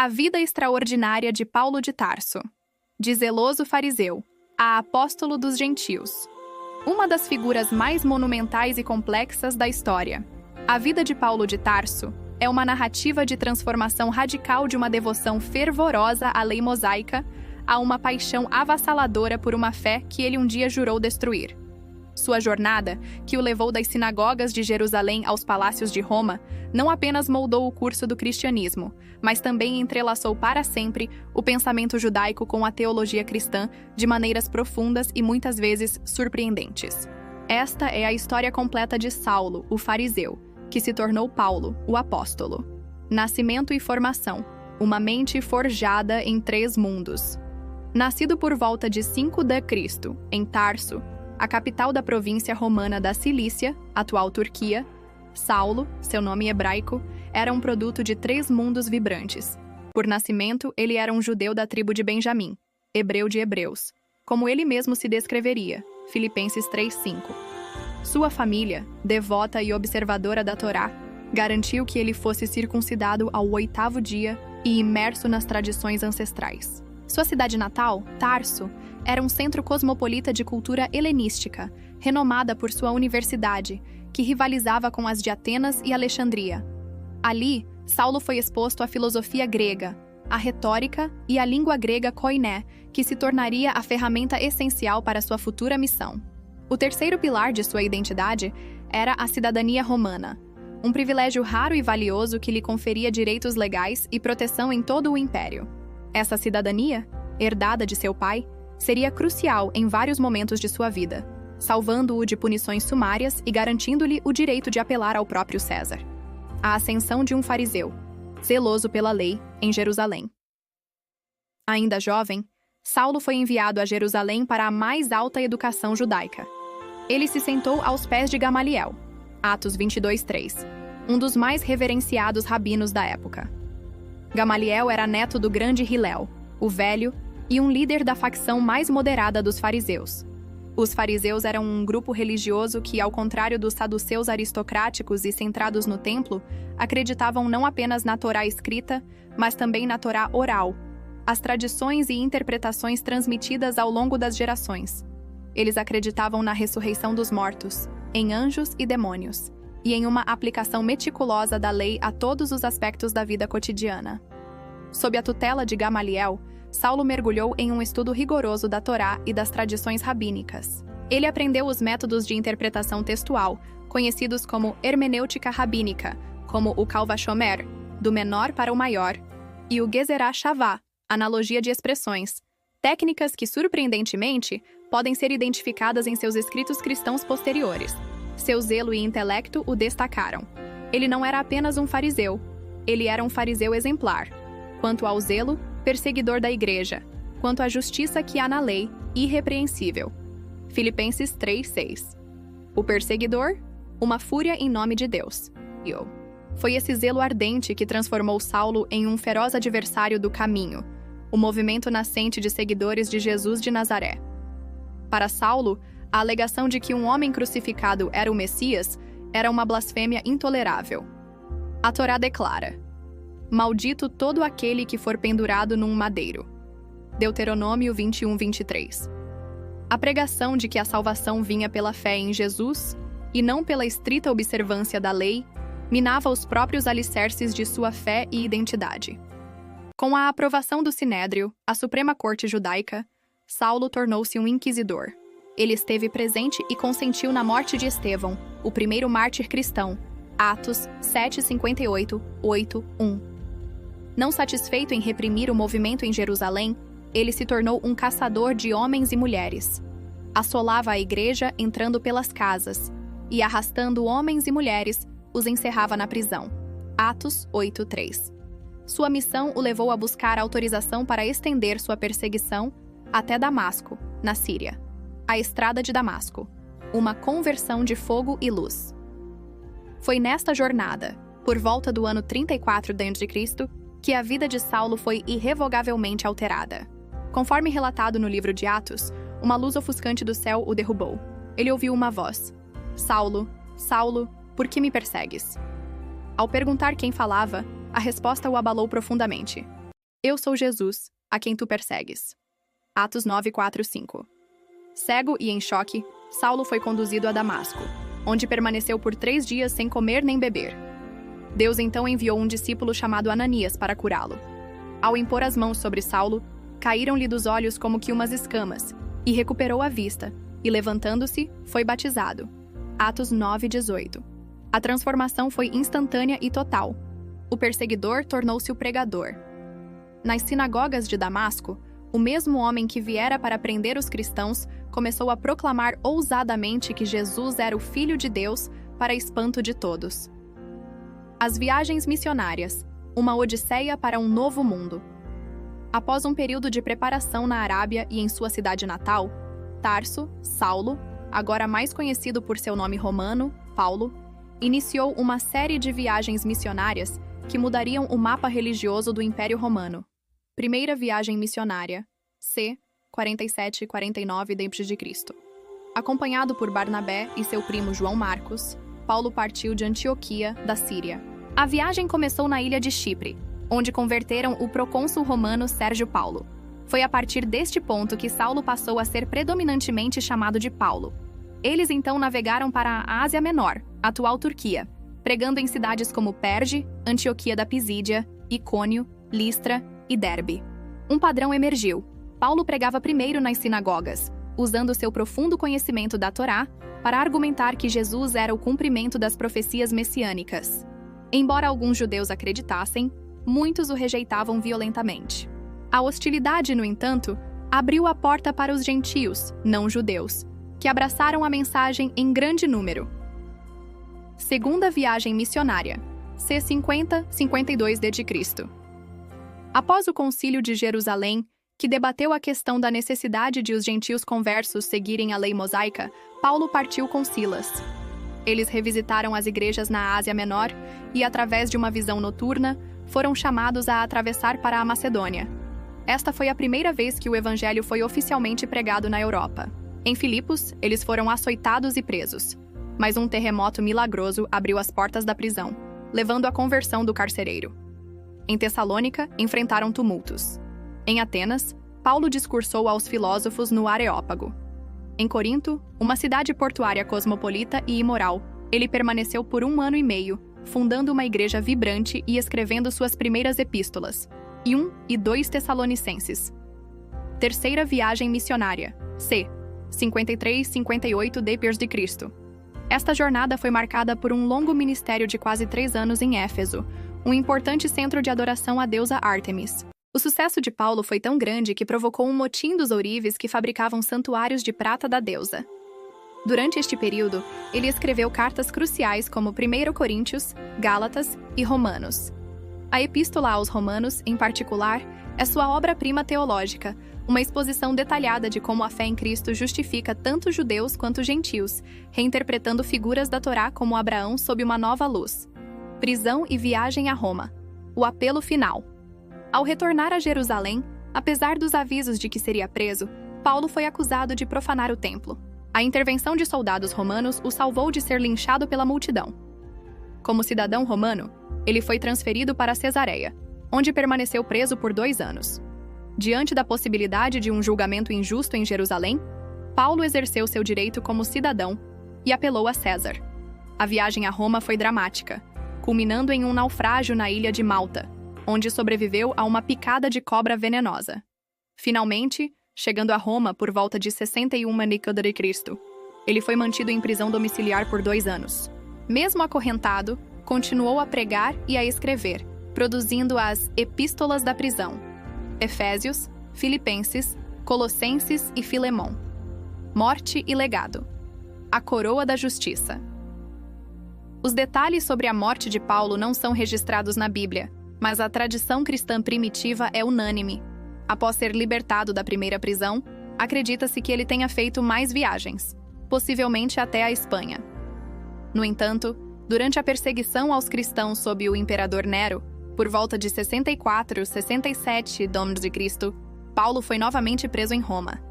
A vida extraordinária de Paulo de Tarso. De zeloso fariseu a apóstolo dos gentios. Uma das figuras mais monumentais e complexas da história. A vida de Paulo de Tarso é uma narrativa de transformação radical de uma devoção fervorosa à lei mosaica a uma paixão avassaladora por uma fé que ele um dia jurou destruir. Sua jornada, que o levou das sinagogas de Jerusalém aos palácios de Roma, não apenas moldou o curso do cristianismo, mas também entrelaçou para sempre o pensamento judaico com a teologia cristã de maneiras profundas e muitas vezes surpreendentes. Esta é a história completa de Saulo, o fariseu, que se tornou Paulo, o apóstolo. Nascimento e formação. Uma mente forjada em 3 mundos. Nascido por volta de 5 d.C., em Tarso, a capital da província romana da Cilícia, atual Turquia, Saulo, seu nome hebraico, era um produto de 3 mundos vibrantes. Por nascimento, ele era um judeu da tribo de Benjamim, hebreu de hebreus, como ele mesmo se descreveria, Filipenses 3:5. Sua família, devota e observadora da Torá, garantiu que ele fosse circuncidado ao 8º dia e imerso nas tradições ancestrais. Sua cidade natal, Tarso, era um centro cosmopolita de cultura helenística, renomada por sua universidade, que rivalizava com as de Atenas e Alexandria. Ali, Saulo foi exposto à filosofia grega, à retórica e à língua grega koiné, que se tornaria a ferramenta essencial para sua futura missão. O terceiro pilar de sua identidade era a cidadania romana, um privilégio raro e valioso que lhe conferia direitos legais e proteção em todo o império. Essa cidadania, herdada de seu pai, seria crucial em vários momentos de sua vida, salvando-o de punições sumárias e garantindo-lhe o direito de apelar ao próprio César. A ascensão de um fariseu, zeloso pela lei, em Jerusalém. Ainda jovem, Saulo foi enviado a Jerusalém para a mais alta educação judaica. Ele se sentou aos pés de Gamaliel, Atos 22:3, um dos mais reverenciados rabinos da época. Gamaliel era neto do grande Hilel, o Velho, e um líder da facção mais moderada dos fariseus. Os fariseus eram um grupo religioso que, ao contrário dos saduceus aristocráticos e centrados no templo, acreditavam não apenas na Torá escrita, mas também na Torá oral, as tradições e interpretações transmitidas ao longo das gerações. Eles acreditavam na ressurreição dos mortos, em anjos e demônios, e em uma aplicação meticulosa da lei a todos os aspectos da vida cotidiana. Sob a tutela de Gamaliel, Saulo mergulhou em um estudo rigoroso da Torá e das tradições rabínicas. Ele aprendeu os métodos de interpretação textual, conhecidos como hermenêutica rabínica, como o Kal Vashomer, do menor para o maior, e o Gezerah Shavá, analogia de expressões, técnicas que, surpreendentemente, podem ser identificadas em seus escritos cristãos posteriores. Seu zelo e intelecto o destacaram. Ele não era apenas um fariseu, ele era um fariseu exemplar. Quanto ao zelo, perseguidor da igreja, quanto à justiça que há na lei, irrepreensível. Filipenses 3:6. O perseguidor, uma fúria em nome de Deus. Foi esse zelo ardente que transformou Saulo em um feroz adversário do caminho, o movimento nascente de seguidores de Jesus de Nazaré. Para Saulo, a alegação de que um homem crucificado era o Messias era uma blasfêmia intolerável. A Torá declara: maldito todo aquele que for pendurado num madeiro. Deuteronômio 21:23. A pregação de que a salvação vinha pela fé em Jesus, e não pela estrita observância da lei, minava os próprios alicerces de sua fé e identidade. Com a aprovação do Sinédrio, a Suprema Corte Judaica, Saulo tornou-se um inquisidor. Ele esteve presente e consentiu na morte de Estevão, o primeiro mártir cristão, Atos 7:58-8:1. Não satisfeito em reprimir o movimento em Jerusalém, ele se tornou um caçador de homens e mulheres. Assolava a igreja entrando pelas casas e, arrastando homens e mulheres, os encerrava na prisão. Atos 8:3. Sua missão o levou a buscar autorização para estender sua perseguição até Damasco, na Síria. A Estrada de Damasco, uma conversão de fogo e luz. Foi nesta jornada, por volta do ano 34 d.C., que a vida de Saulo foi irrevogavelmente alterada. Conforme relatado no livro de Atos, uma luz ofuscante do céu o derrubou. Ele ouviu uma voz: Saulo, Saulo, por que me persegues? Ao perguntar quem falava, a resposta o abalou profundamente. Eu sou Jesus, a quem tu persegues. Atos 9, 4, 5. Cego e em choque, Saulo foi conduzido a Damasco, onde permaneceu por 3 dias sem comer nem beber. Deus então enviou um discípulo chamado Ananias para curá-lo. Ao impor as mãos sobre Saulo, caíram-lhe dos olhos como que umas escamas, e recuperou a vista, e levantando-se, foi batizado. Atos 9, 18. A transformação foi instantânea e total. O perseguidor tornou-se o pregador. Nas sinagogas de Damasco, o mesmo homem que viera para prender os cristãos começou a proclamar ousadamente que Jesus era o Filho de Deus, para espanto de todos. As viagens missionárias, uma odisseia para um novo mundo. Após um período de preparação na Arábia e em sua cidade natal, Tarso, Saulo, agora mais conhecido por seu nome romano, Paulo, iniciou uma série de viagens missionárias que mudariam o mapa religioso do Império Romano. Primeira viagem missionária, c. 47 e 49 d.C. Acompanhado por Barnabé e seu primo João Marcos, Paulo partiu de Antioquia, da Síria. A viagem começou na ilha de Chipre, onde converteram o procônsul romano Sérgio Paulo. Foi a partir deste ponto que Saulo passou a ser predominantemente chamado de Paulo. Eles então navegaram para a Ásia Menor, atual Turquia, pregando em cidades como Perge, Antioquia da Pisídia, Icônio, Listra e Derbe. Um padrão emergiu. Paulo pregava primeiro nas sinagogas, usando seu profundo conhecimento da Torá para argumentar que Jesus era o cumprimento das profecias messiânicas. Embora alguns judeus acreditassem, muitos o rejeitavam violentamente. A hostilidade, no entanto, abriu a porta para os gentios, não judeus, que abraçaram a mensagem em grande número. Segunda viagem missionária, c. 50-52 d.C. Após o Concílio de Jerusalém, que debateu a questão da necessidade de os gentios conversos seguirem a lei mosaica, Paulo partiu com Silas. Eles revisitaram as igrejas na Ásia Menor e, através de uma visão noturna, foram chamados a atravessar para a Macedônia. Esta foi a primeira vez que o evangelho foi oficialmente pregado na Europa. Em Filipos, eles foram açoitados e presos. Mas um terremoto milagroso abriu as portas da prisão, levando à conversão do carcereiro. Em Tessalônica, enfrentaram tumultos. Em Atenas, Paulo discursou aos filósofos no Areópago. Em Corinto, uma cidade portuária cosmopolita e imoral, ele permaneceu por 1 ano e meio, fundando uma igreja vibrante e escrevendo suas primeiras epístolas, 1 e 2 Tessalonicenses. Terceira viagem missionária, c. 53-58 d.C. Esta jornada foi marcada por um longo ministério de quase 3 anos em Éfeso, um importante centro de adoração à deusa Ártemis. O sucesso de Paulo foi tão grande que provocou um motim dos ourives que fabricavam santuários de prata da deusa. Durante este período, ele escreveu cartas cruciais como 1 Coríntios, Gálatas e Romanos. A Epístola aos Romanos, em particular, é sua obra-prima teológica, uma exposição detalhada de como a fé em Cristo justifica tanto judeus quanto gentios, reinterpretando figuras da Torá como Abraão sob uma nova luz. Prisão e viagem a Roma. O apelo final. Ao retornar a Jerusalém, apesar dos avisos de que seria preso, Paulo foi acusado de profanar o templo. A intervenção de soldados romanos o salvou de ser linchado pela multidão. Como cidadão romano, ele foi transferido para Cesareia, onde permaneceu preso por 2 anos. Diante da possibilidade de um julgamento injusto em Jerusalém, Paulo exerceu seu direito como cidadão e apelou a César. A viagem a Roma foi dramática, culminando em um naufrágio na ilha de Malta, onde sobreviveu a uma picada de cobra venenosa. Finalmente, chegando a Roma por volta de 61 d.C., ele foi mantido em prisão domiciliar por 2 anos. Mesmo acorrentado, continuou a pregar e a escrever, produzindo as Epístolas da Prisão, Efésios, Filipenses, Colossenses e Filemão. Morte e legado. A coroa da justiça. Os detalhes sobre a morte de Paulo não são registrados na Bíblia, mas a tradição cristã primitiva é unânime. Após ser libertado da primeira prisão, acredita-se que ele tenha feito mais viagens, possivelmente até a Espanha. No entanto, durante a perseguição aos cristãos sob o imperador Nero, por volta de 64-67 d.C., Paulo foi novamente preso em Roma.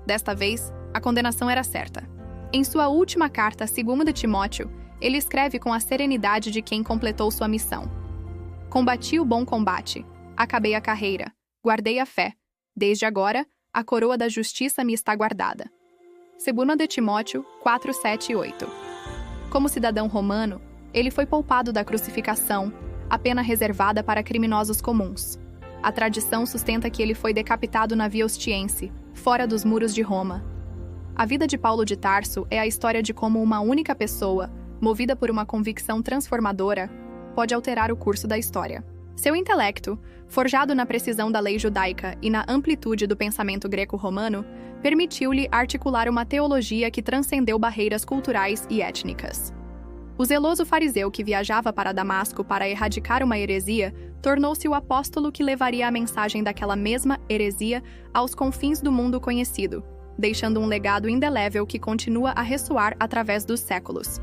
Desta vez, a condenação era certa. Em sua última carta, 2 Timóteo, ele escreve com a serenidade de quem completou sua missão. Combati o bom combate, acabei a carreira, guardei a fé. Desde agora, a coroa da justiça me está guardada. 2 de Timóteo 4, 7 e 8. Como cidadão romano, ele foi poupado da crucificação, a pena reservada para criminosos comuns. A tradição sustenta que ele foi decapitado na Via Ostiense, fora dos muros de Roma. A vida de Paulo de Tarso é a história de como uma única pessoa, movida por uma convicção transformadora, pode alterar o curso da história. Seu intelecto, forjado na precisão da lei judaica e na amplitude do pensamento greco-romano, permitiu-lhe articular uma teologia que transcendeu barreiras culturais e étnicas. O zeloso fariseu que viajava para Damasco para erradicar uma heresia tornou-se o apóstolo que levaria a mensagem daquela mesma heresia aos confins do mundo conhecido, deixando um legado indelével que continua a ressoar através dos séculos.